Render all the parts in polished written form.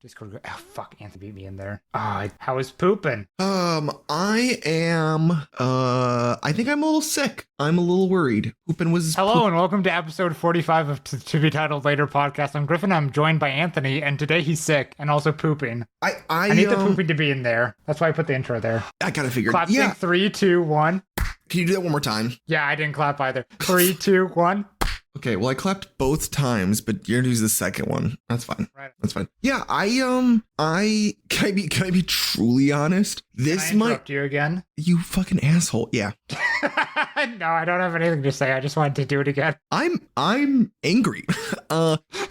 Discord. Oh, fuck. Anthony beat me in there. How is pooping? I am, I think I'm a little sick. I'm a little worried. Poopin' was... Hello and welcome to episode 45 of To Be Titled Later podcast. I'm Griffin. I'm joined by Anthony, and today he's sick and also pooping. I need the pooping to be in there. That's why I put the intro there. I gotta figure. Clap sync, 3, 2, 1. Can you do that one more time? Yeah, I didn't clap either. 3, 2, 1. Okay, well, I clapped both times, but you're gonna use the second one. That's fine. Right. That's fine. Yeah, can I be truly honest? This Can I interrupt you again? You fucking asshole. Yeah. No, I don't have anything to say. I just wanted to do it again. I'm angry.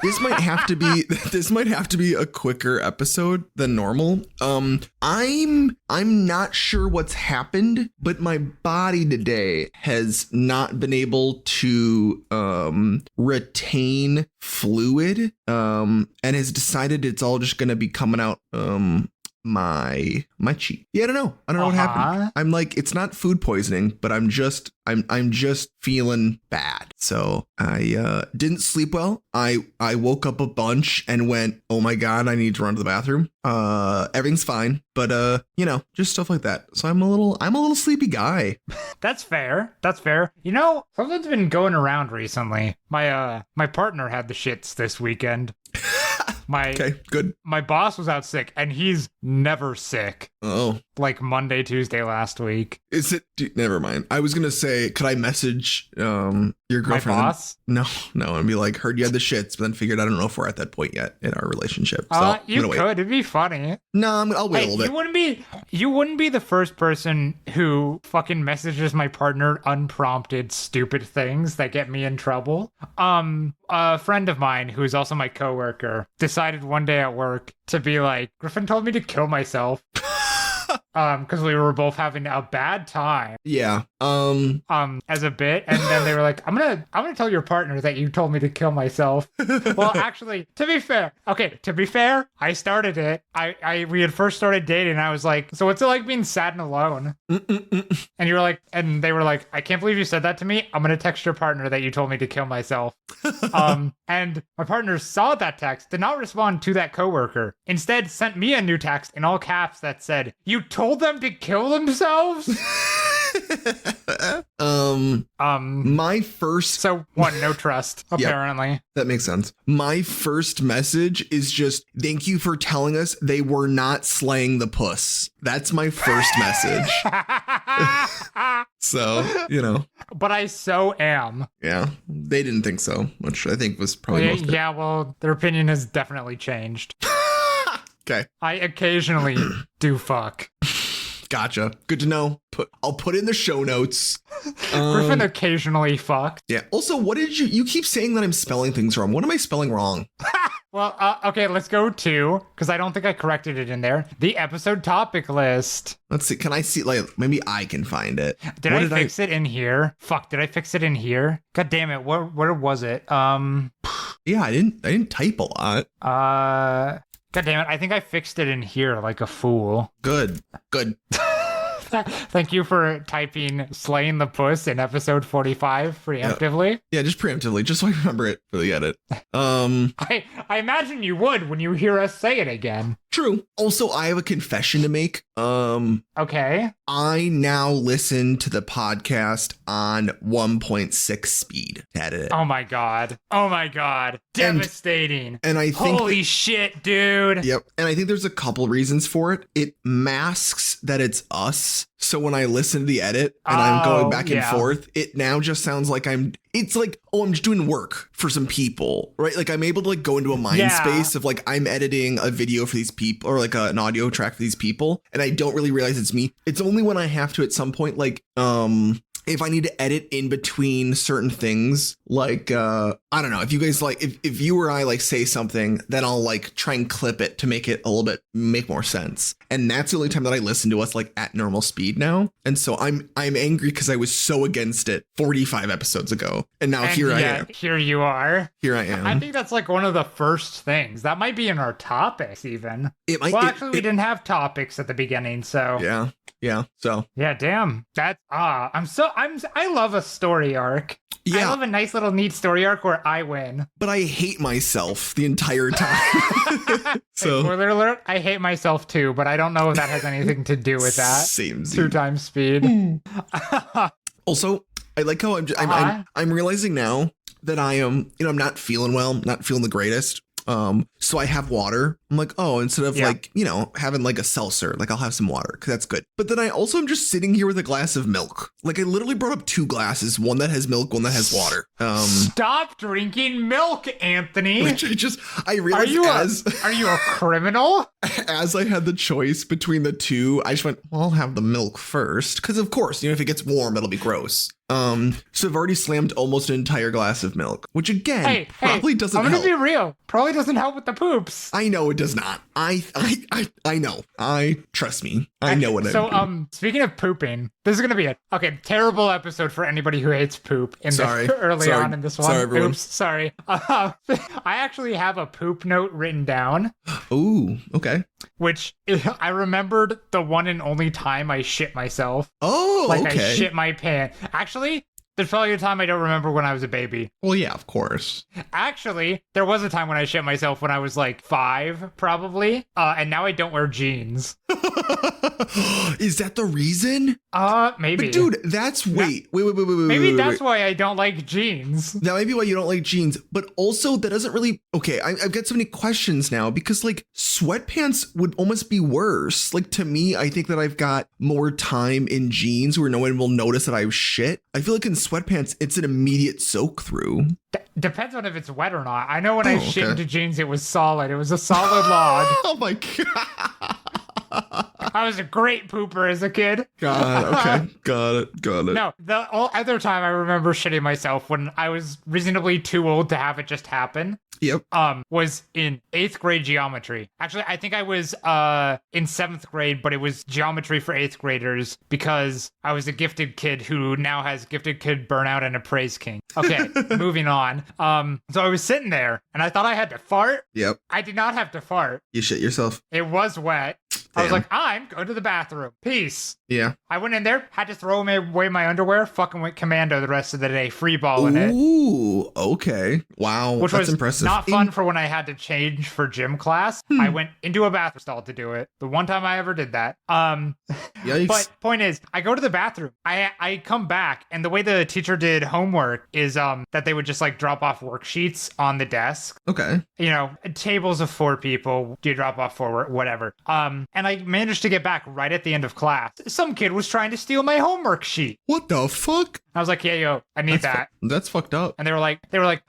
This might have to be a quicker episode than normal. I'm not sure what's happened, but my body today has not been able to retain fluid and has decided it's all just gonna be coming out my cheek. Yeah, I don't know what happened. I'm like, it's not food poisoning, but I'm just feeling bad. So I didn't sleep well. I woke up a bunch and went, oh my god, I need to run to the bathroom. Everything's fine, but just stuff like that. So I'm a little sleepy guy. That's fair. You know, something's been going around recently. My partner had the shits this weekend. Okay, good. My boss was out sick, and he's never sick. Oh. Like Monday, Tuesday last week. Is it? Never mind. I was going to say, could I message your girlfriend? My boss? No. And be like, heard you had the shits, but then figured I don't know if we're at that point yet in our relationship. So you could. It'd be funny. No, I'll wait a little bit. You wouldn't be the first person who fucking messages my partner unprompted stupid things that get me in trouble. A friend of mine, who's also my coworker, decided one day at work to be like, Griffin told me to kill myself. Because we were both having a bad time. Yeah. As a bit, and then they were like, I'm gonna tell your partner that you told me to kill myself. Well, actually, to be fair, I started it. We had first started dating, and I was like, so what's it like being sad and alone? And you were like, and they were like, I can't believe you said that to me. I'm gonna text your partner that you told me to kill myself. And my partner saw that text, did not respond to that coworker. Instead, sent me a new text in all caps that said, "You told them to kill themselves?" My first... So, one, no trust, apparently. Yep, that makes sense. My first message is just, thank you for telling us they were not slaying the puss. That's my first message. So, But I so am. Yeah, they didn't think so, which I think was probably most of it. Yeah, well, their opinion has definitely changed. Okay. I occasionally do fuck. Gotcha. Good to know. I'll put in the show notes. Griffin occasionally fucked. Yeah. Also, what did you keep saying that I'm spelling things wrong? What am I spelling wrong? Well, okay, let's go to, because I don't think I corrected it in there, the episode topic list. Let's see. Can I see, maybe I can find it. Did I fix it in here? Fuck, did I fix it in here? God damn it. Where was it? Yeah, I didn't type a lot. God damn it, I think I fixed it in here like a fool. Good. Thank you for typing slaying the puss in episode 45 preemptively. Yeah, just preemptively, just so I remember it for the edit. I imagine you would when you hear us say it again. True. Also, I have a confession to make. Okay. I now listen to the podcast on 1.6 speed to edit it. Oh my god. Devastating. And I think holy shit, dude. Yep. And I think there's a couple reasons for it. It masks that it's us. So when I listen to the edit and I'm going back and forth, it now just sounds like it's like, oh, I'm just doing work for some people, right? Like I'm able to go into a mind space of I'm editing a video for these people or an audio track for these people. And I don't really realize it's me. It's only when I have to at some point, if I need to edit in between certain things, I don't know, if you guys if you or I say something, then I'll try and clip it to make it a little bit make more sense. And that's the only time that I listen to us at normal speed now. And so I'm angry because I was so against it 45 episodes ago. And now here I am. Here you are. Here I am. I think that's one of the first things. That might be in our topics even. It might. Well, actually, we didn't have topics at the beginning, so. Yeah. Yeah. So Yeah, damn. I love a story arc. I love a nice little neat story arc where I win. But I hate myself the entire time. So Spoiler alert, I hate myself too, but I don't know if that has anything to do with that. Same. 2 times speed. Also, I like how I'm realizing now that I am, I'm not feeling well, not feeling the greatest. So I have water. I'm like, oh, instead of having like a seltzer, like I'll have some water because that's good. But then I also am just sitting here with a glass of milk. Like I literally brought up 2 glasses, one that has milk, one that has water. Stop drinking milk, Anthony. Which I realized are you a criminal? As I had the choice between the 2, I just went, well, I'll have the milk first. Because of course, if it gets warm, it'll be gross. So I've already slammed almost an entire glass of milk, which again probably doesn't help. I'm gonna be real. Probably doesn't help with the poops. I know it does not. I know. Trust me. I know what I'm doing. Speaking of pooping, this is gonna be a terrible episode for anybody who hates poop early on in this one. Sorry, everyone. Oops, sorry. I actually have a poop note written down. Ooh, okay. Which I remembered the one and only time I shit myself. Oh, like okay. I shit my pants. Actually, there's probably a time I don't remember when I was a baby. Well, yeah, of course. Actually, there was a time when I shit myself when I was like 5, probably. And now I don't wear jeans. Is that the reason? Maybe. But dude, that's wait. Maybe that's why I don't like jeans. That might be why you don't like jeans, but also that doesn't really. Okay, I've got so many questions now because like sweatpants would almost be worse. Like to me, I think that I've got more time in jeans where no one will notice that I shit. I feel like in sweatpants, it's an immediate soak through. Depends on if it's wet or not. I know when I shit into jeans, it was solid. It was a solid log. Oh my god. I was a great pooper as a kid. God, okay. Got it. No, the other time I remember shitting myself when I was reasonably too old to have it just happen. Yep. Was in 8th grade geometry. Actually, I think I was in 7th grade, but it was geometry for 8th graders because I was a gifted kid who now has gifted kid burnout and a praise king. Okay, moving on. So I was sitting there and I thought I had to fart. Yep. I did not have to fart. You shit yourself. It was wet. Damn. I was like, I'm going to the bathroom. Peace. Yeah. I went in there, had to throw away my underwear, fucking went commando the rest of the day, free balling it. Ooh, okay. Wow, which that's was impressive. Not fun for when I had to change for gym class. I went into a bathroom stall to do it. The one time I ever did that. Yikes. But point is, I go to the bathroom. I come back, and the way the teacher did homework is that they would just like drop off worksheets on the desk. Okay. Tables of 4 people, you drop off 4, whatever. And I managed to get back right at the end of class. Some kid was trying to steal my homework sheet. What the fuck? I was like, yo, I need that. That's fucked up. And they were like,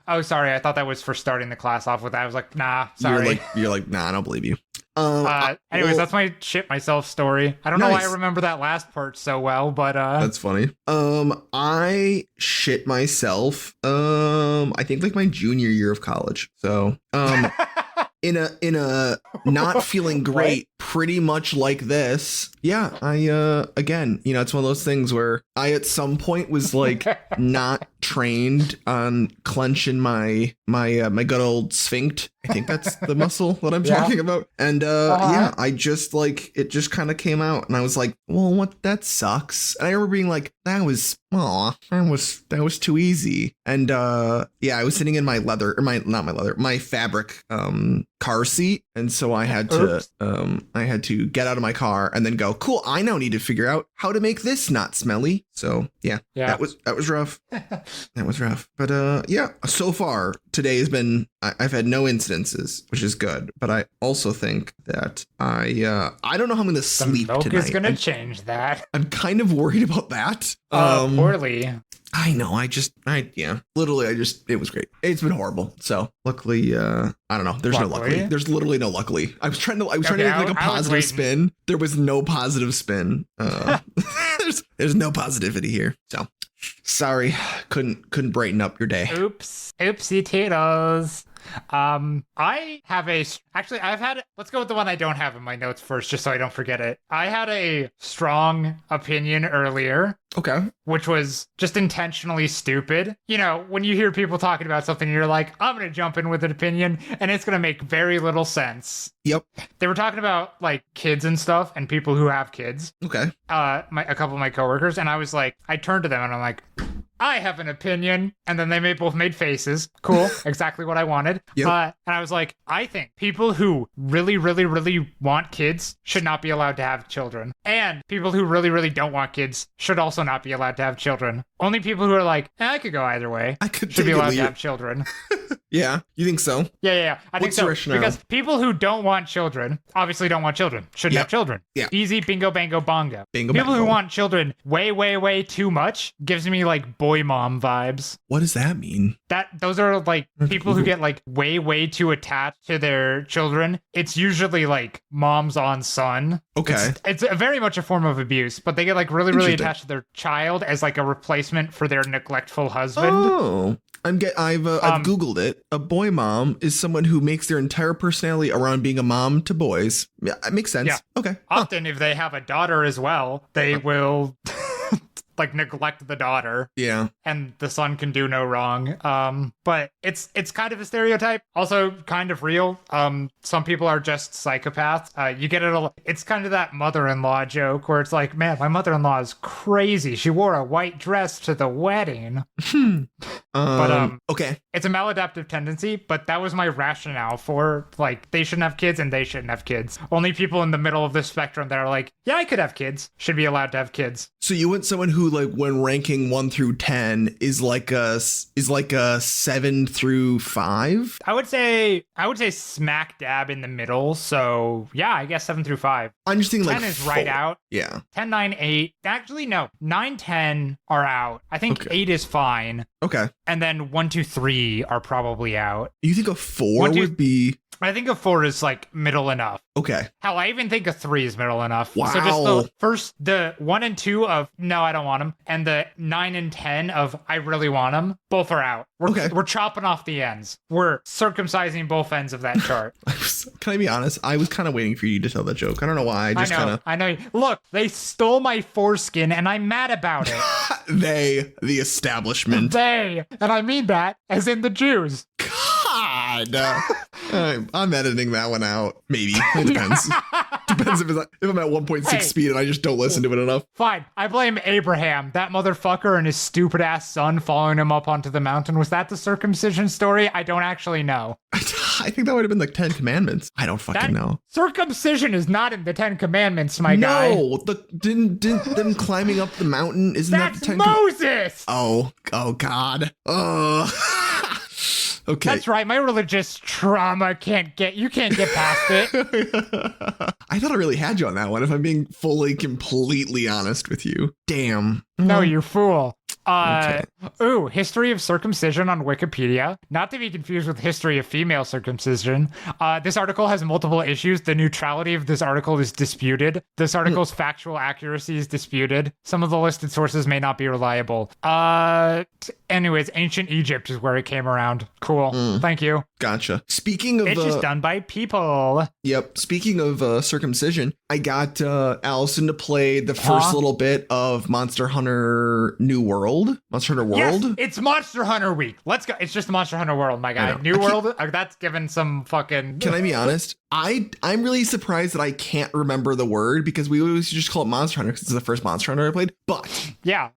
oh, sorry, I thought that was for starting the class off with that. I was like, nah, sorry. You're like, nah, I don't believe you. Anyways, that's my shit myself story. I don't know why I remember that last part so well, but that's funny. I shit myself. I think like my junior year of college. So, in a not feeling great, pretty much like this. Yeah, I again, it's one of those things where I at some point was like not trained on clenching my good old sphinx. I think that's the muscle that I'm talking about. And yeah, I just like it just kind of came out and I was like, well, what, that sucks. And I remember being like, that was too easy. And yeah, I was sitting in my my fabric car seat. And so I had to get out of my car and then go, cool, I now need to figure out how to make this not smelly. So yeah. That was rough. That was rough. But yeah, so far today has been, I've had no incidences, which is good. But I also think that I don't know how I'm going to sleep milk tonight. Is going to change that. I'm kind of worried about that. Poorly. I know. Literally, it was great. It's been horrible. So luckily, I don't know. There's no luckily. There's literally no luckily. I was trying to make like a positive spin. There was no positive spin. There's no positivity here. So sorry, couldn't brighten up your day. Oopsie taters. Let's go with the one I don't have in my notes first, just so I don't forget it. I had a strong opinion earlier, Okay. which was just intentionally stupid. You know, when you hear people talking about something, you're like, I'm going to jump in with an opinion, and it's going to make very little sense. Yep. They were talking about like kids and stuff and people who have kids. Okay. A couple of my coworkers, and I was like, I turned to them and I'm like, I have an opinion. And then they both made faces. Cool. Exactly what I wanted. Yep. And I was like, I think people who really, really, really want kids should not be allowed to have children. And people who really, really don't want kids should also not be allowed to have children. Only people who are like, I could go either way should be allowed to have children. Yeah. You think so? Yeah. I think What's so. your rationale? Because people who don't want children obviously don't want children. Shouldn't have children. Yeah. Easy, bingo, bango, bongo. Bingo, People who bango. want children way, way, way too much gives me like boy mom vibes. What does that mean? Those are like people who get like way, way too attached to their children. It's usually like moms on son. Okay. It's very much a form of abuse, but they get like really, really Interesting. attached to their child as like a replacement for their neglectful husband. Oh. I've Googled it. A boy mom is someone who makes their entire personality around being a mom to boys. Yeah, it makes sense. Yeah. Okay. Often, if they have a daughter as well, they will like neglect the daughter, Yeah. and the son can do no wrong. But it's kind of a stereotype, also kind of real. Some people are just psychopaths. You get it. It's kind of that mother-in-law joke where it's like, man, my mother-in-law is crazy. She wore a white dress to the wedding. Okay. It's a maladaptive tendency, but that was my rationale for like they shouldn't have kids and they shouldn't have kids. Only people in the middle of the spectrum that are like, yeah, I could have kids, should be allowed to have kids. So you want someone who, like, when ranking 1 through 10 is like a 7 through 5? I would say smack dab in the middle. So yeah, I guess 7 through 5. I'm just thinking 10 like is right 4. out. Yeah. 10, 9, 8. Actually, no. 9, 10 are out. I think Okay. 8 is fine. Okay. And then 1, 2, 3 are probably out. You think a 4 1, 2 would be I think a 4 is like middle enough. okay? Hell, I even think a 3 is middle enough. Wow. So just the 1 and 2 of no, I don't want them, and the 9 and 10 of I really want them, both are out. We're chopping off the ends. We're circumcising both ends of that chart. Can I be honest? I was kind of waiting for you to tell that joke. I don't know why. I know. Look, they stole my foreskin, and I'm mad about it. The establishment. And I mean that as in the Jews. God. I'm editing that one out. Maybe. It depends. Depends if I'm at 1.6 speed and I just don't listen to it enough. Fine. I blame Abraham. That motherfucker and his stupid ass son following him up onto the mountain. Was that the circumcision story? I don't actually know. I think that would have been like 10 Commandments. I don't fucking know. Circumcision is not in the 10 Commandments, my guy. No, didn't them climbing up the mountain? Isn't That's that the 10 Moses? Oh God. Okay. That's right. My religious trauma can't get past it. I thought I really had you on that one, if I'm being completely honest with you. Damn. No, you fool. Okay. History of circumcision on Wikipedia. Not to be confused with history of female circumcision. This article has multiple issues. The neutrality of this article is disputed. This article's factual accuracy is disputed. Some of the listed sources may not be reliable. Anyways, ancient Egypt is where it came around. Cool. Thank you. Gotcha. Speaking of... It's just done by people. Yep. Speaking of circumcision, I got Allison to play the first little bit of Monster Hunter New World. Monster Hunter World? Yes, it's Monster Hunter Week. Let's go. It's just Monster Hunter World, my guy. New World, that's given some fucking... Can I be honest? I'm really surprised that I can't remember the word, because we always just call it Monster Hunter because it's the first Monster Hunter I played. But yeah,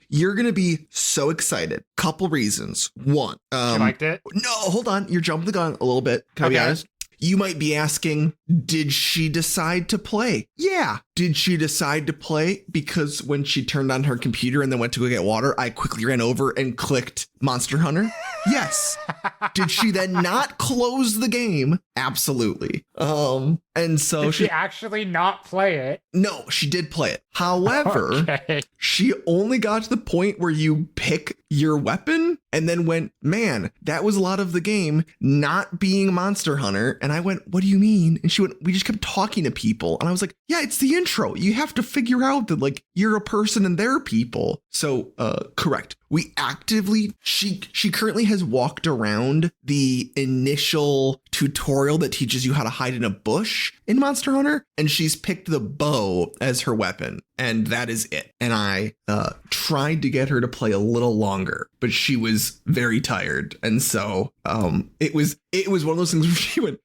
you're gonna be so excited. Couple reasons. One, you liked it? No, hold on. You're jumping the gun a little bit. Can I be honest? You might be asking, did she decide to play? Yeah. Did she decide to play because when she turned on her computer and then went to go get water, I quickly ran over and clicked Monster Hunter? Yes. Did she then not close the game? Absolutely. And so did she actually not play it? No, she did play it. However, she only got to the point where you pick your weapon and then went, man, that was a lot of the game not being Monster Hunter. And I went, what do you mean? And she went, we just kept talking to people. And I was like, yeah, it's the intro. intro. You have to figure out that like you're a person and they're people. So correct. We actively, she currently has walked around the initial tutorial that teaches you how to hide in a bush in Monster Hunter, and she's picked the bow as her weapon, and that is it. And I tried to get her to play a little longer, but she was very tired, and so it was one of those things where she went,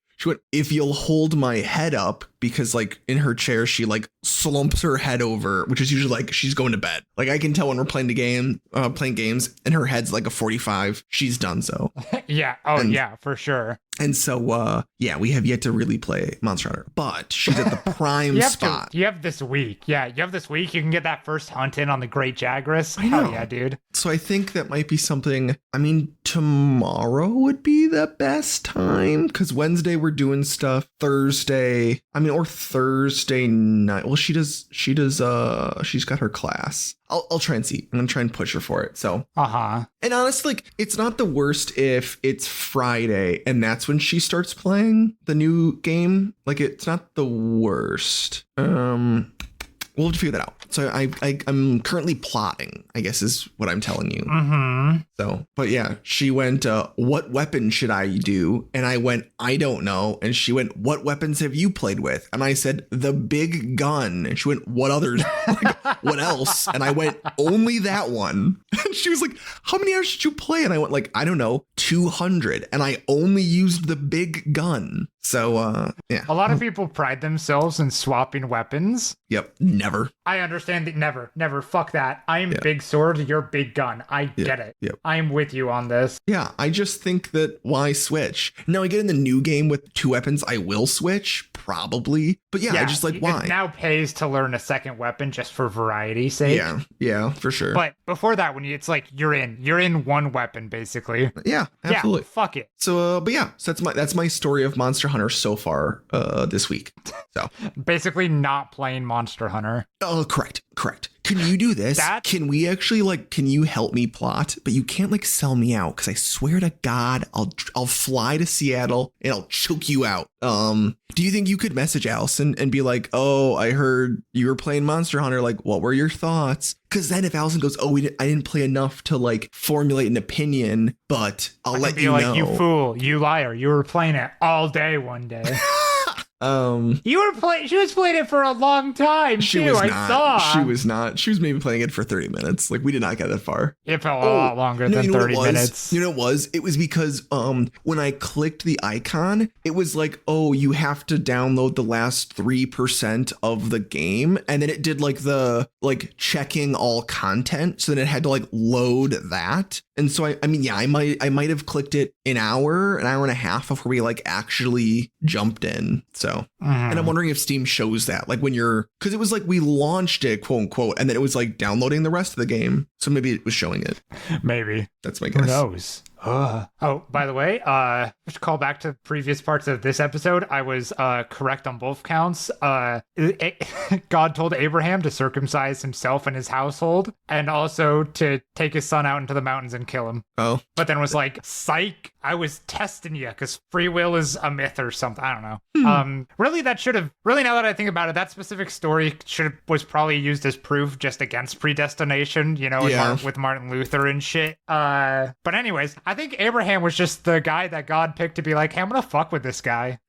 if you'll hold my head up, because like in her chair, she like slumps her head over, which is usually like she's going to bed. Like I can tell when we're playing playing games and her head's like a 45, she's done so. Yeah. Oh, yeah, for sure. And so, we have yet to really play Monster Hunter, but she's at the prime spot. You have this week. Yeah, you have this week. You can get that first hunt in on the Great Jagras. I know. Hell yeah, dude. So I think that might be something. I mean, tomorrow would be the best time because Wednesday we're doing stuff. Thursday, or Thursday night. Well, she's got her class. I'll try and see. I'm gonna try and push her for it. So, And honestly, like, it's not the worst if it's Friday and that's when she starts playing the new game. Like, it's not the worst. We'll have to figure that out. So I'm currently plotting, I guess is what I'm telling you. Mm-hmm. So, but yeah, she went, what weapon should I do? And I went, I don't know. And she went, what weapons have you played with? And I said, the big gun. And she went, what others? Like, what else? And I went, only that one. And she was like, how many hours did you play? And I went like, I don't know, 200. And I only used the big gun. So, yeah. A lot of people pride themselves in swapping weapons. Yep. Never. I understand that. Never. Fuck that. I am big sword. You're big gun. I get it. Yep. I am with you on this. Yeah. I just think that why switch? Now I get in the new game with 2 weapons. I will switch probably. But yeah, I just like why. It now pays to learn a second weapon just for variety's sake. Yeah, for sure. But before that, it's like you're in one weapon basically. Yeah, absolutely. Yeah, fuck it. So, but yeah, so that's my story of Monster Hunter so far this week. So basically not playing Monster Hunter. Oh, correct. Can you do this? Can we actually can you help me plot? But you can't sell me out because I swear to God, I'll fly to Seattle and I'll choke you out. Do you think you could message Allison and be like, oh, I heard you were playing Monster Hunter. Like, what were your thoughts? Because then if Allison goes, oh, I didn't play enough to formulate an opinion, but I'll let you know. You fool, you liar. You were playing it all day one day. She was playing it for a long time too. I saw. She was not. She was maybe playing it for 30 minutes. Like we did not get that far. It felt a lot longer than 30 minutes. You know what it was? It was because when I clicked the icon, it was like, oh, you have to download the last 3% of the game, and then it did the checking all content. So then it had to load that. And so I might have clicked it an hour and a half before we actually jumped in. So, and I'm wondering if Steam shows that when because it was we launched it, quote unquote, and then it was downloading the rest of the game. So maybe it was showing it. Maybe. That's my guess. Who knows? Oh, by the way, just call back to previous parts of this episode. I was correct on both counts. God told Abraham to circumcise himself and his household, and also to take his son out into the mountains and kill him. Oh. But then was like, psych, I was testing you because free will is a myth or something. I don't know. Really, now that I think about it, that specific story was probably used as proof just against predestination, with Martin Luther and shit. But anyways, I think Abraham was just the guy that God picked to be like, hey, I'm gonna fuck with this guy.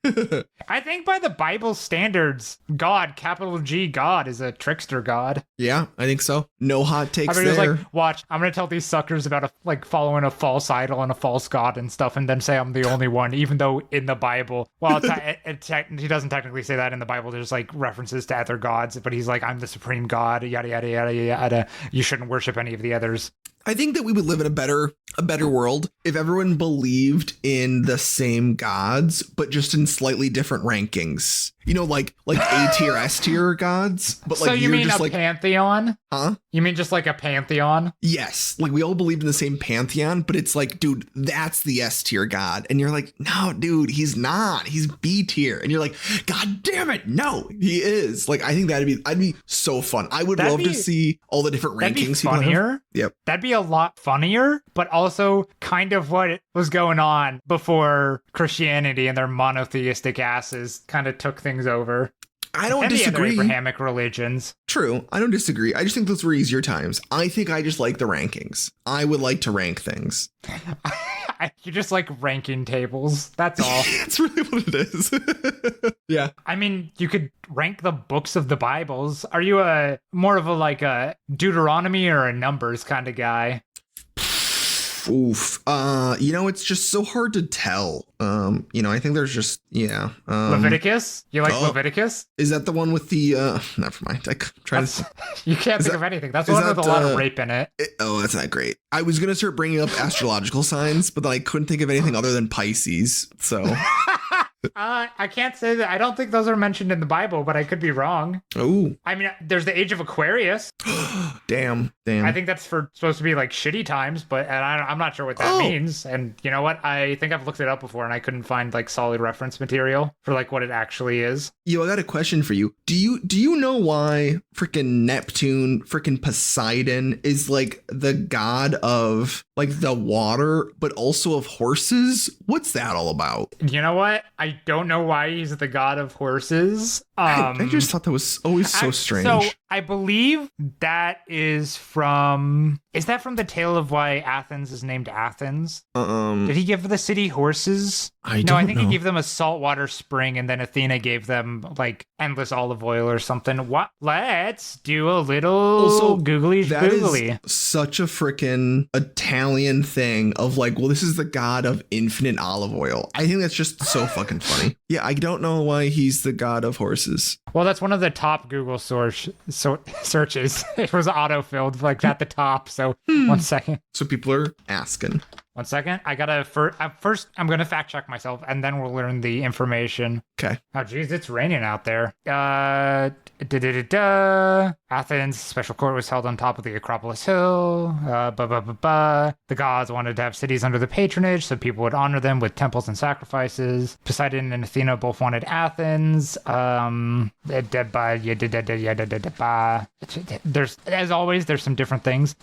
I think by the Bible standards, God, capital G, God, is a trickster god. Yeah, I think so. No hot takes there. It was watch, I'm gonna tell these suckers about following a false idol and a false god and stuff, and then say I'm the only one, even though in the Bible, well, he doesn't technically say that in the Bible. There's references to other gods, but he's like, I'm the supreme god, yada yada yada yada. You shouldn't worship any of the others. I think that we would live in a better world if everyone believed in the same gods, but just in slightly different rankings. Like A tier, S tier gods. But so you mean just a pantheon? Huh? You mean just a pantheon? Yes. We all believed in the same pantheon, but it's dude, that's the S tier god. And you're like, no, dude, he's not. He's B tier. And you're like, God damn it. No, he is. I think I'd be so fun. I would love to see all the different rankings. That'd be funnier. Yep. That'd be a lot funnier, but also kind of what was going on before Christianity and their monotheistic asses kind of took things over. I don't And the other disagree. Abrahamic religions. True. I don't disagree. I just think those were easier times. I think I just like the rankings. I would like to rank things. You just like ranking tables. That's all. That's really what it is. Yeah. I mean, you could rank the books of the Bibles. Are you a more of a Deuteronomy or a Numbers kind of guy? Oof. It's just so hard to tell. I think there's just, Leviticus? You like Leviticus? Is that the one with the, never mind. You can't think of anything. That's the one with a lot of rape in it. That's not great. I was going to start bringing up astrological signs, but then I couldn't think of anything other than Pisces. So. I can't say that. I don't think those are mentioned in the Bible, but I could be wrong. Oh. I mean, there's the Age of Aquarius. Damn. I think that's supposed to be like shitty times, but I'm not sure what that means. And you know what? I think I've looked it up before and I couldn't find like solid reference material for like what it actually is. Yo, I got a question for you. Do you know why freaking Neptune, freaking Poseidon is like the god of like the water, but also of horses? What's that all about? You know what? I don't know why he's the god of horses. I just thought that was always so strange. So I believe that is from the tale of why Athens is named Athens? Did he give the city horses? I think he gave them a saltwater spring, and then Athena gave them like endless olive oil or something. What? Let's do a little googly. That is such a freaking Italian thing of like, well, this is the god of infinite olive oil. I think that's just so fucking funny. Yeah, I don't know why he's the god of horses. Well, that's one of the top Google searches. It was auto-filled like at the top. So 1 second. So people are asking. 1 second. I gotta first. I'm gonna fact check myself, and then we'll learn the information. Okay. Oh, geez, it's raining out there. Athens special court was held on top of the Acropolis Hill. The gods wanted to have cities under the patronage, so people would honor them with temples and sacrifices. Poseidon and Athena both wanted Athens. There's, as always, there's some different things.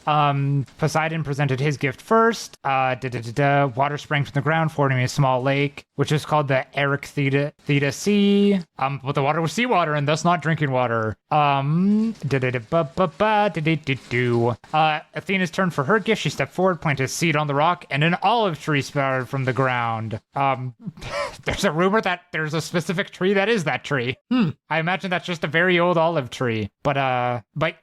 Poseidon presented his gift first. Water sprang from the ground, forming a small lake, which is called the Eric Theta Sea. But the water was seawater and thus not drinking water. Athena's turn for her gift. She stepped forward, planted a seed on the rock, and an olive tree sprouted from the ground. There's a rumor that there's a specific tree that is that tree. I imagine that's just a very old olive tree. But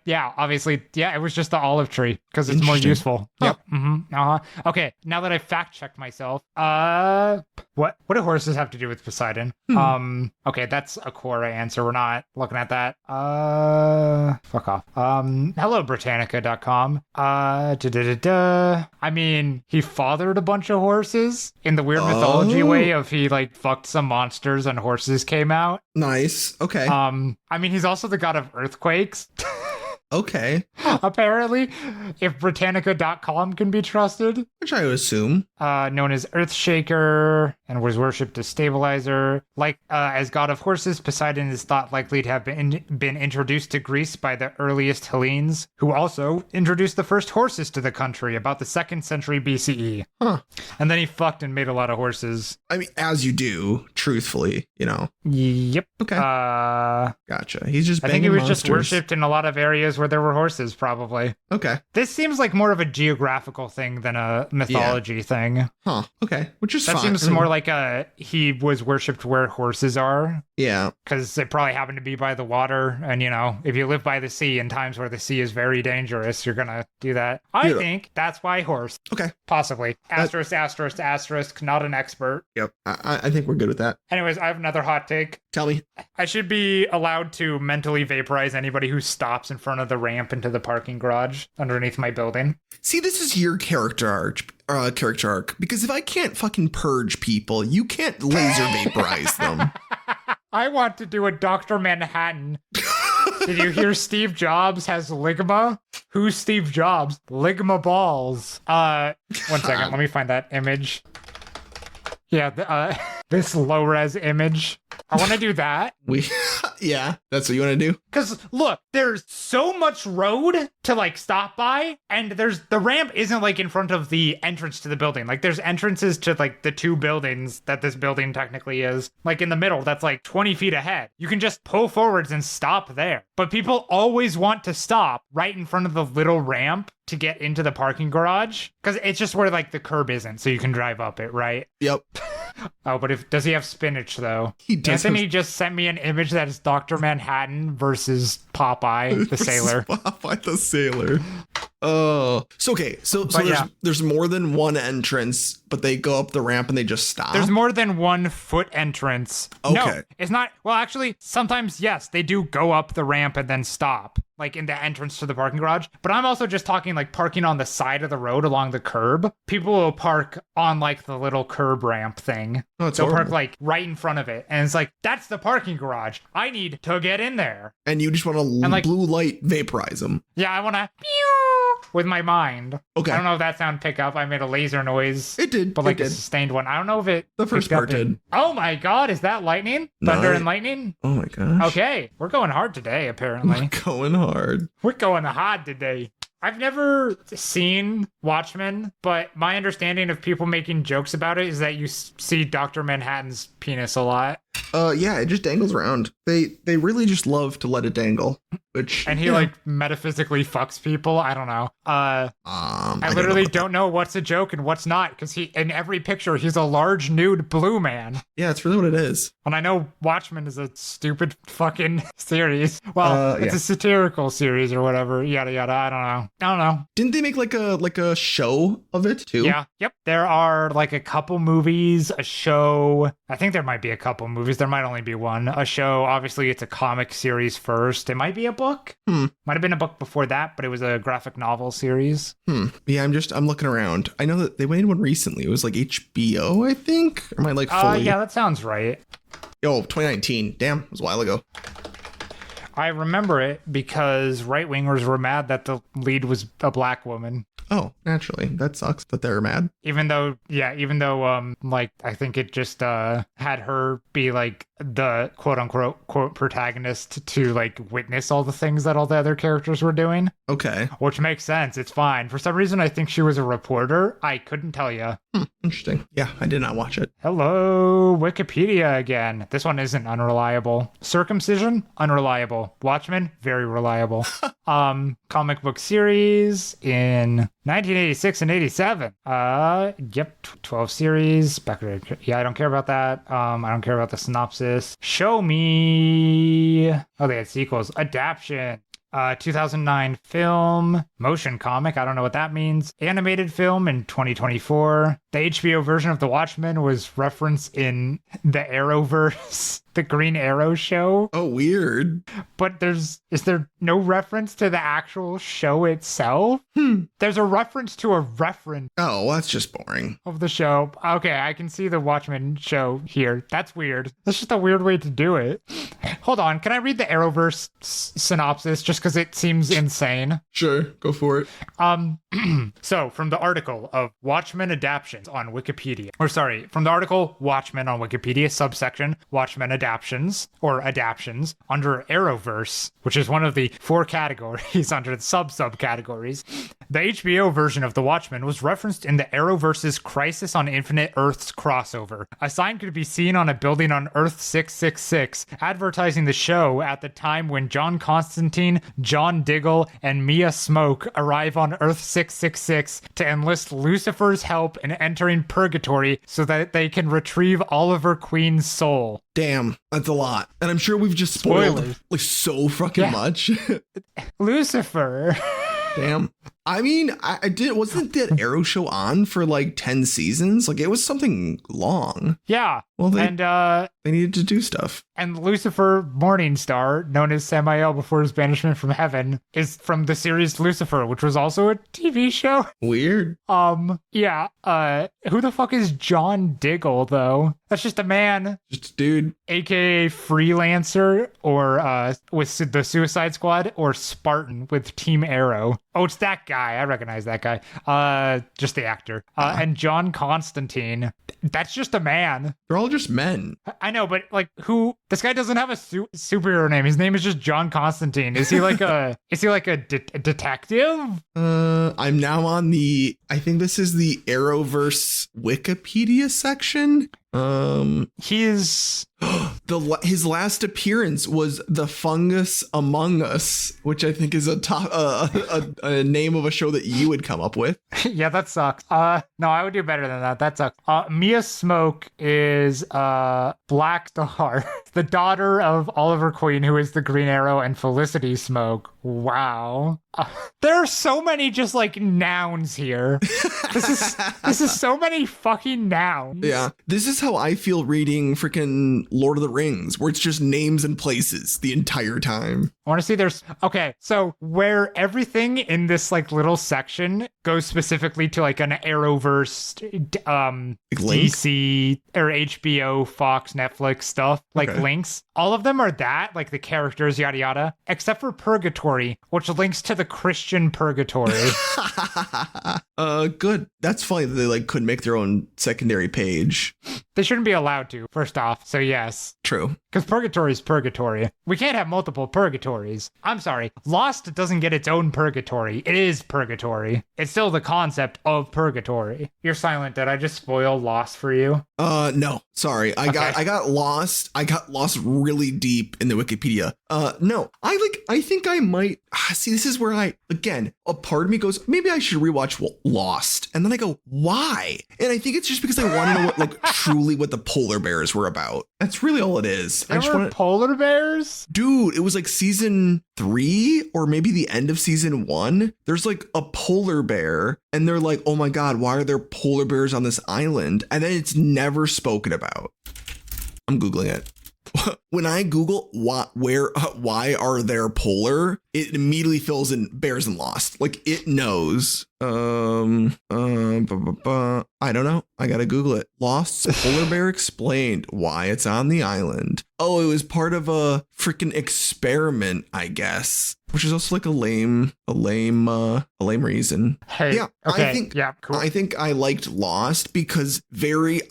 yeah, obviously, yeah, it was just the olive tree because it's more useful. Huh. Yep. Okay, now that I've fact checked myself, what do horses have to do with Poseidon? Okay, that's a Quora answer. We're not looking at that. Fuck off. Hello, Britannica.com. I mean, he fathered a bunch of horses in the weird mythology way of he like fucked some monsters and horses came out. Nice. Okay. I mean, he's also the god of earthquakes. Okay. Apparently, if Britannica.com can be trusted. Which I would assume. Known as Earthshaker and was worshipped as stabilizer. Like, as god of horses, Poseidon is thought likely to have been introduced to Greece by the earliest Hellenes, who also introduced the first horses to the country about the 2nd century BCE. Huh. And then he fucked and made a lot of horses. I mean, as you do, truthfully, you know. Yep. Okay. Gotcha. He's just banging I think he was monsters. just worshipped in a lot of areas where there were horses, probably. Okay. This seems like more of a geographical thing than a mythology thing. Huh. Okay. Which is that fine. seems more like he was worshipped where horses are. Yeah. Because it probably happened to be by the water. And, you know, if you live by the sea in times where the sea is very dangerous, you're going to do that. I think that's why horse. Okay. Possibly. Asterisk, not an expert. Yep. I think we're good with that. Anyways, I have another hot take. Tell me. I should be allowed to mentally vaporize anybody who stops in front of the ramp into the parking garage underneath my building. See, this is your character arc. Because if I can't fucking purge people, you can't laser vaporize them. I want to do a Dr. Manhattan. Did you hear Steve Jobs has ligma? Who's Steve Jobs? Ligma balls. 1 second, let me find that image. Yeah, this low-res image. I want to do that. Yeah, that's what you want to do? Because look, there's so much road to like stop by, and the ramp isn't like in front of the entrance to the building. Like there's entrances to like the two buildings that this building technically is. Like in the middle, that's like 20 feet ahead. You can just pull forwards and stop there. But people always want to stop right in front of the little ramp to get into the parking garage, because it's just where like the curb isn't, so you can drive up it, right? Yep. Oh, but does he have spinach though? He does. Anthony just sent me an image that is Dr. Manhattan versus Popeye the sailor. Popeye the sailor. Oh, so okay. So there's more than one entrance, but they go up the ramp and they just stop. There's more than one foot entrance. Okay. No, it's not. Well, actually, sometimes yes, they do go up the ramp and then stop, like in the entrance to the parking garage. But I'm also just talking like parking on the side of the road along the curb. People will park on like the little curb ramp thing. Oh, it's They'll horrible. park like right in front of it, and it's like that's the parking garage. I need to get in there. And you just want to like, blue light vaporize them. Yeah, I want to with my mind. Okay. I don't know if that sound pick up. I made a laser noise. It did. But like a sustained one. I don't know if it. The first picked up part did. Oh my god, is that lightning? Thunder and lightning? Oh my gosh. Okay, we're going hard today, apparently. Going hard. We're going hard today. I've never seen Watchmen, but my understanding of people making jokes about it is that you see Dr. Manhattan's penis a lot. Yeah, it just dangles around. They really just love to let it dangle, which and he like metaphysically fucks people. I don't know. I literally don't know what's a joke and what's not, because he in every picture he's a large nude blue man. Yeah, it's really what it is. And I know Watchmen is a stupid fucking series. Well, it's a satirical series or whatever. Yada yada. I don't know. Didn't they make like a show of it too? Yeah. Yep. There are like a couple movies, a show. I think there might be a couple movies. There might only be one. A show. Obviously, it's a comic series first. It might be a book. Might have been a book before that, but it was a graphic novel series. Yeah, I'm looking around. I know that they made one recently. It was like HBO, I think. Or am I like fully? Yeah, that sounds right. Yo, 2019. Damn, it was a while ago. I remember it because right-wingers were mad that the lead was a black woman. Oh, naturally. That sucks that they're mad. Even though, like, I think it just had her be, like, the quote-unquote quote protagonist to, like, witness all the things that all the other characters were doing. Okay. Which makes sense. It's fine. For some reason, I think she was a reporter. I couldn't tell you. Interesting. Yeah, I did not watch it. Hello, Wikipedia again. This one isn't unreliable. Circumcision? Unreliable. Watchmen? Very reliable. Comic book series in 1986 and 87. Yep, 12 series. Yeah, I don't care about that. I don't care about the synopsis. Show me. Oh, they had sequels. Adaption. 2009 film, motion comic, I don't know what that means. Animated film in 2024. The HBO version of The Watchmen was referenced in the Arrowverse, the Green Arrow show. Oh, weird. But is there no reference to the actual show itself? There's a reference to a reference. Oh, well, that's just boring. Of the show. Okay, I can see the Watchmen show here. That's weird. That's just a weird way to do it. Hold on, can I read the Arrowverse synopsis just because it seems insane? Sure, go for it. So, from the article of Watchmen adaptions on Wikipedia, from the article Watchmen on Wikipedia, subsection Watchmen adaptions, or adaptions, under Arrowverse, which is one of the 4 categories under the subcategories. The HBO version of The Watchmen was referenced in the Arrowverse's Crisis on Infinite Earths crossover. A sign could be seen on a building on Earth 666, advertising the show at the time when John Constantine, John Diggle, and Mia Smoke arrive on Earth 666 to enlist Lucifer's help in entering purgatory so that they can retrieve Oliver Queen's soul. Damn, that's a lot. And I'm sure we've just spoiled like so fucking much. Lucifer. Damn. I mean, wasn't that Arrow show on for like 10 seasons? Like, it was something long. Yeah. Well, they needed to do stuff. And Lucifer Morningstar, known as Samael before his banishment from heaven, is from the series Lucifer, which was also a TV show. Weird. Yeah. Who the fuck is John Diggle, though? That's just a man. Just a dude. AKA Freelancer, or with the Suicide Squad, or Spartan with Team Arrow. Oh, it's that guy. I recognize that guy. Just the actor. And John Constantine. That's just a man. They're all just men. I know, but like, who? This guy doesn't have a superhero name. His name is just John Constantine. Is he like a? Is he like a detective? I'm now on the. I think this is the Arrowverse Wikipedia section. He's his last appearance was The Fungus Among Us, which I think is a name of a show that you would come up with. Yeah, that sucks. No, I would do better than that. That sucks. Mia Smoke is Black Star, the daughter of Oliver Queen, who is the Green Arrow, and Felicity Smoke. Wow. There are so many just like nouns here. This is so many fucking nouns. Yeah. This is how I feel reading freaking Lord of the Rings, where it's just names and places the entire time. I want to see okay, so where everything in this like little section goes specifically to like an Arrowverse, DC or HBO, Fox, Netflix stuff, like links. All of them are that, like the characters, yada yada, except for Purgatory, which links to the Christian Purgatory. Good. That's funny that they like could make their own secondary page. They shouldn't be allowed to, first off. So yes. True. Because Purgatory is Purgatory. We can't have multiple Purgatories. I'm sorry. Lost doesn't get its own Purgatory. It is Purgatory. It's still the concept of Purgatory. You're silent. Did I just spoil Lost for you? No. Sorry. I got lost. I got lost really deep in the Wikipedia. No. I think I might see, this is where a part of me goes, maybe I should rewatch Lost. And then I go, why? And I think it's just because I want to know what like truly what the polar bears were about. That's really all it is. There were polar bears? Dude, it was like season 3 or maybe the end of season 1. There's like a polar bear and they're like, oh my God, why are there polar bears on this island? And then it's never spoken about. I'm Googling it. When I Google why are there polar, it immediately fills in bears and Lost. Like it knows. I don't know. I gotta Google it. Lost's polar bear explained why it's on the island. Oh, it was part of a freaking experiment, I guess. Which is also like a lame reason. Hey, yeah, okay, cool. I think I liked Lost because very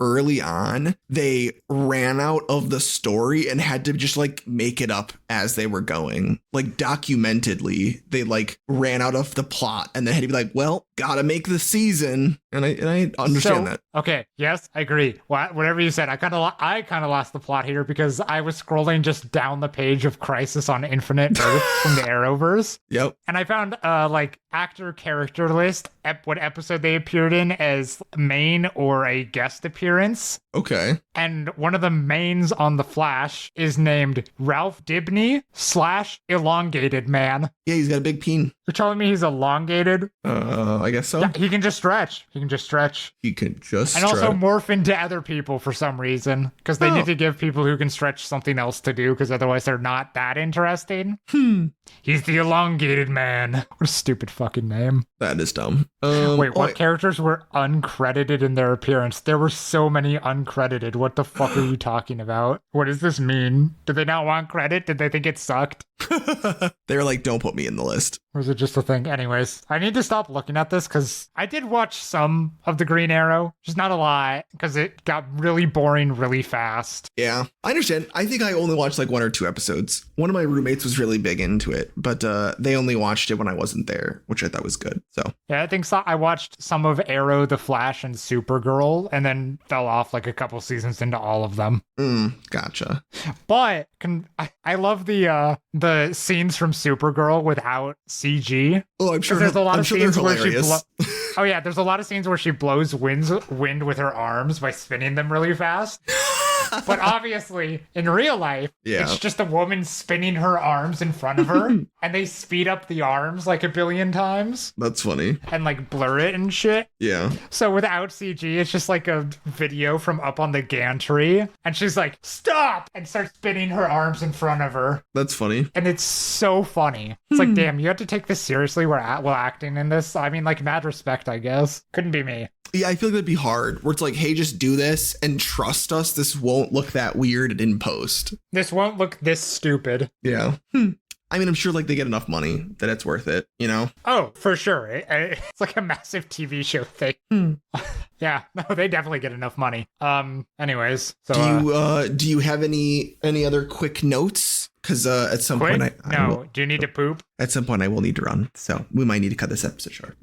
early on, they ran out of the story and had to just like make it up as they were going. Like documentedly, they like ran out of the plot and they had to be like, well, gotta make the season. And I understand that. Okay, yes, I agree. Whatever you said, I kind of lost the plot here because I was scrolling just down the page of Crisis on Infinite Earth from the Arrowverse. Yep. And I found like actor character list, what episode they appeared in as main or a guest appearance. Okay. And one of the mains on The Flash is named Ralph Dibny / Elongated Man. Yeah, he's got a big peen. You're telling me he's elongated? I guess so. Yeah, he can just stretch. And also morph into other people for some reason, because they need to give people who can stretch something else to do, because otherwise they're not that interesting. He's the Elongated Man. What a stupid fucking name. That is dumb. Wait, what characters were uncredited in their appearance? There were so many uncredited. What the fuck are you talking about? What does this mean? Did they not want credit? Did they think it sucked? They're like, don't put me in the list. Or is it just a thing? Anyways, I need to stop looking at this because I did watch some of the Green Arrow, just not a lot, because it got really boring really fast. Yeah, I understand. I think I only watched like 1 or 2 episodes. One of my roommates was really big into it, but they only watched it when I wasn't there, which I thought was good. So yeah, I think so. I watched some of Arrow, The Flash, and Supergirl, and then fell off like a couple seasons into all of them. Gotcha. But I love the scenes from Supergirl without CG. Oh, I'm sure. There's a lot of scenes where hilarious. Oh yeah, there's a lot of scenes where she blows wind with her arms by spinning them really fast. But obviously, in real life, it's just a woman spinning her arms in front of her, and they speed up the arms like a billion times. That's funny. And like blur it and shit. Yeah. So without CG, it's just like a video from up on the gantry, and she's like, "Stop!" and starts spinning her arms in front of her. That's funny. And it's so funny. It's like, damn, you have to take this seriously while acting in this. I mean, like, mad respect, I guess. Couldn't be me. Yeah, I feel like that'd be hard. Where it's like, hey, just do this and trust us. This won't look that weird in post. This won't look this stupid. Yeah. I mean, I'm sure like they get enough money that it's worth it, you know? Oh, for sure. It's like a massive TV show thing. Yeah, no, they definitely get enough money. Anyways, so do you have any other quick notes? Because at some point do you need to poop? At some point I will need to run, so we might need to cut this episode short.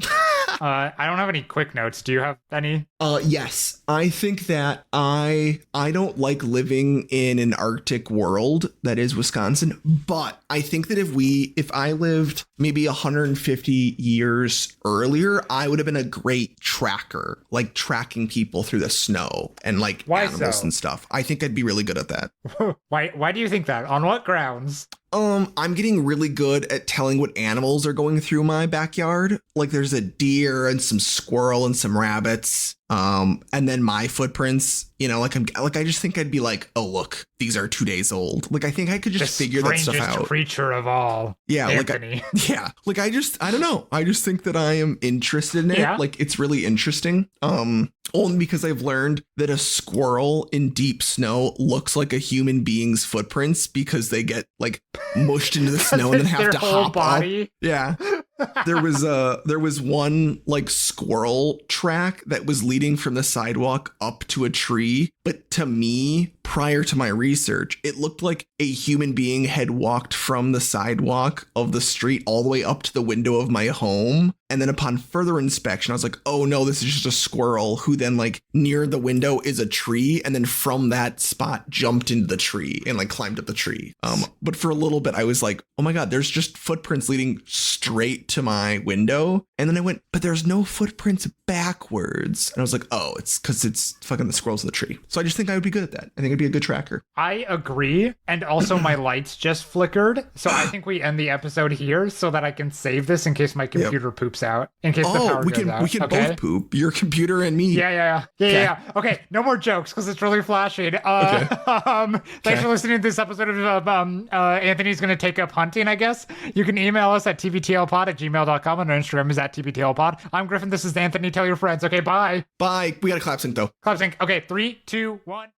I don't have any quick notes. Do you have any? Yes. I think that I don't like living in an Arctic world that is Wisconsin, but I think that if I lived maybe 150 years earlier, I would have been a great tracker, like tracking people through the snow and like animals and stuff. I think I'd be really good at that. Why do you think that? On what grounds? I'm getting really good at telling what animals are going through my backyard. Like there's a deer and some squirrel and some rabbits. And then my footprints, you know, I just think I'd be like, oh, look, these are 2 days old. Like, I think I could just figure that stuff out. The strangest creature of all. Yeah. Anthony. I don't know. I just think that I am interested in it. Yeah. Like, it's really interesting. Only because I've learned that a squirrel in deep snow looks like a human being's footprints because they get like mushed into the snow and then have to hop up. Yeah. There was one like squirrel track that was leading from the sidewalk up to a tree. But to me, prior to my research, it looked like a human being had walked from the sidewalk of the street all the way up to the window of my home. And then upon further inspection, I was like, oh no, this is just a squirrel who then like near the window is a tree. And then from that spot jumped into the tree and like climbed up the tree. But for a little bit, I was like, oh my God, there's just footprints leading straight to my window. And then I went, but there's no footprints backwards. And I was like, oh, it's because it's fucking the squirrels in the tree. So I just think I would be good at that. I think I'd be a good tracker. I agree. And also my lights just flickered. So I think we end the episode here so that I can save this in case my computer poops out. In case the power goes out. We can both poop. Your computer and me. Yeah. Okay, no more jokes because it's really flashing. Thanks for listening to this episode of Anthony's going to take up hunting, I guess. You can email us at tvtlpod@gmail.com and our Instagram is at tvtlpod. I'm Griffin. This is Anthony. Tell your friends. Okay, bye. Bye. We got a clap sync though. Clap sync. Okay, 3, 2, 1.